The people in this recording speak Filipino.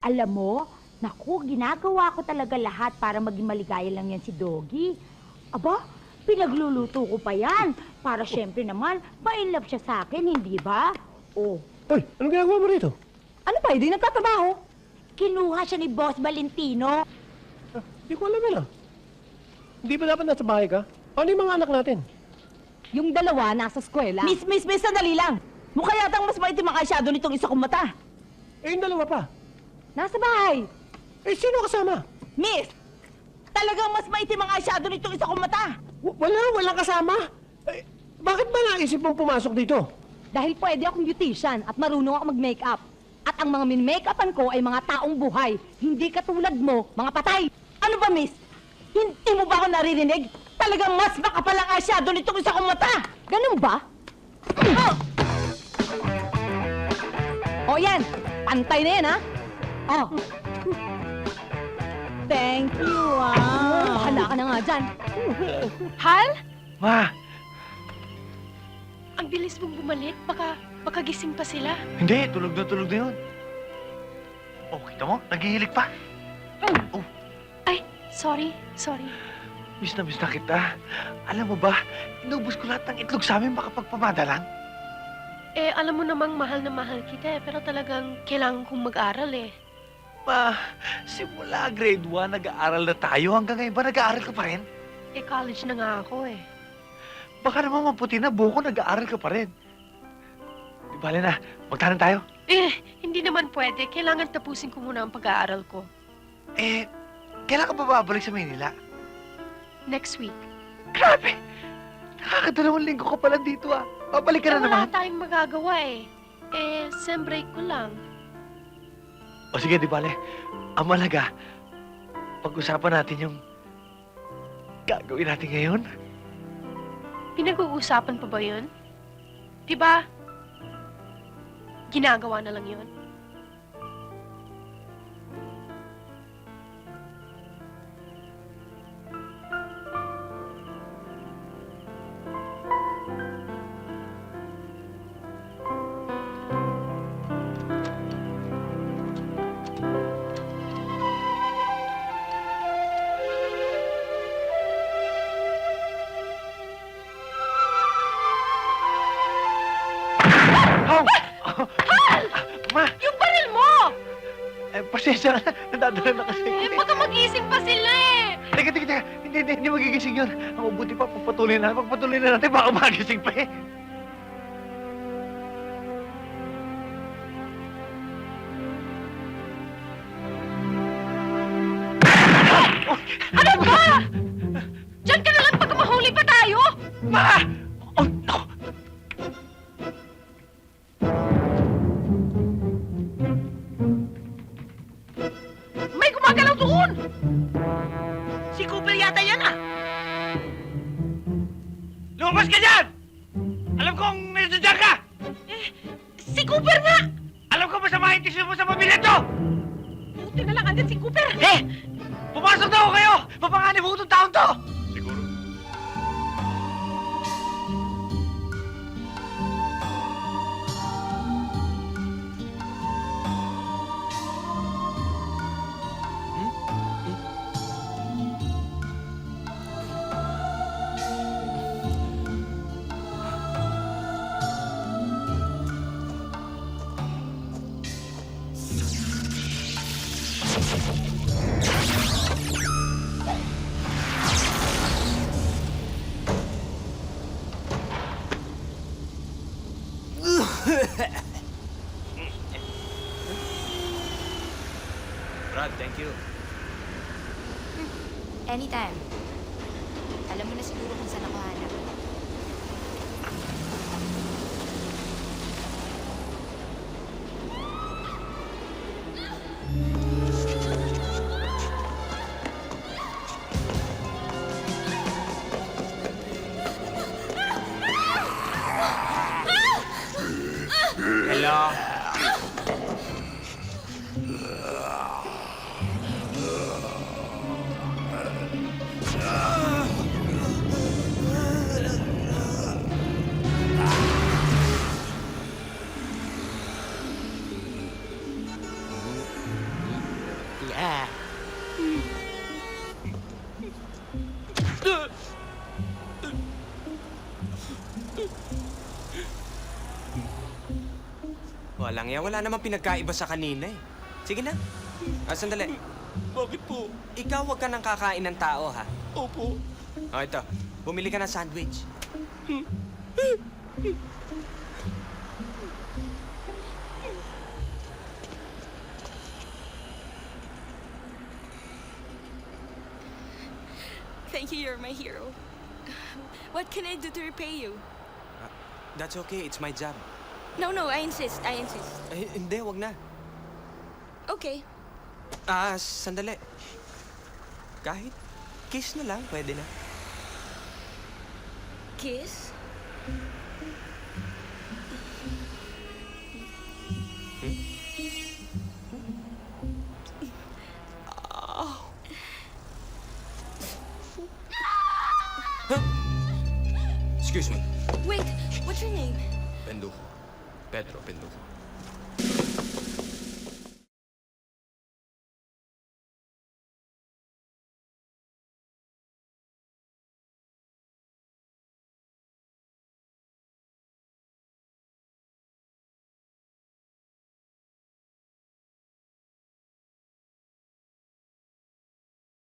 Alam mo, naku, ginagawa ko talaga lahat para maging maligaya lang yan si Doggy. Aba, pinagluluto ko pa yan. Para syempre naman, ma-inlove siya sa akin, hindi ba? Oh, Hoy, anong ginagawa mo rito? ano ba, hindi nagtatrabaho? Kinuha siya ni Boss Valentino. Hindi ko alam yun ah. Hindi ba dapat nasa bahay ka? Ano yung mga anak natin? Yung dalawa nasa eskwela. Miss, sandali lang. Mukha yatang mas maitim ang eyeshadow nitong isa kong mata. Eh, yung dalawa pa. Nasa bahay. Eh, sino kasama? Miss, talagang mas maitim ang eyeshadow nitong isa kong mata. Walang kasama. Eh, bakit ba naisip mong pumasok dito? Dahil pwede akong beautician at marunong ako mag-makeup. At ang mga min-makeupan ko ay mga taong buhay. Hindi katulad mo, mga patay. Ano ba, miss? Hindi mo ba ako naririnig? Talagang mas makapal ang eyeshadow nitong isa kong mata. Ganun ba? Oh! O yan, pantay na yan ha. Oh. Thank you, Hala ka na nga dyan. Hal? Ma, Ang bilis mong bumalik. Baka gising pa sila. hindi. Tulog na yun. Oh, kita mo? Naghihilig pa. Ay, sorry. Miss na kita. Alam mo ba, inubos ko lahat ng itlog sa amin baka pagpamada lang. Eh, alam mo namang mahal na mahal kita eh. Pero talagang kailangan kong mag-aral eh. Ma, simula grade 1, nag-aaral na tayo. Hanggang ngayon ba nag-aaral ka pa rin? Eh, college na nga ako eh. Baka naman maputi na buko, nag-aaral ka pa rin. Di bale na, magtanan tayo. Eh, hindi naman pwede. Kailangan tapusin ko muna ang pag-aaral ko. Eh, kailan ka ba babalik sa Manila? Next week. Grabe! Nakakadalawang linggo ka pala dito ah. Babalik ka Eh, na wala naman. tayong magagawa eh. Eh, sem break ko lang. O sige, di bale. Ang malaga, pag-usapan natin yung gagawin natin ngayon. Pinag-uusapan pa ba yun? Diba? Ginagawa na lang yun. How? Ma, Yung baril mo! pasensya na. Nadadala na kasi. Eh, baka magising pa sila eh! Teka. Hindi magigising yun. Ang mabuti pa, pagpatuloy na natin. Baka magising pa eh. Ano ba? Diyan ka na lang pagka mahuli pa tayo! Ma! Oh, naku. May gumagalaw doon! Si Cooper yata yan ah! Lumabas ka dyan! Alam kong nandiyan ka! Si Cooper nga! Alam ko masama yung tisyo mo sa pamilya to! Buti na lang andyan si Cooper! Pumasok na ako kayo! Mapanganib mo itong taon to! Siguro. Brad, thank you. Anytime. Alam mo na siguro kung saan ako hanap. Hello? Yeah. Walang yan. Wala namang pinagkaiba sa kanina eh. Sige na. Sandali. Bakit po? Ikaw wag ka nang kakain ng tao, ha? Opo. Ito. Bumili ka ng sandwich. Thank you, you're my hero. What can I do to repay you? That's okay. It's my job. No, I insist. Hindi, wag na. Okay. Sandali. Kahit kiss na lang, pwede na. Kiss? Excuse me. Wait, what's your name? Penduko. Pedro Penduko.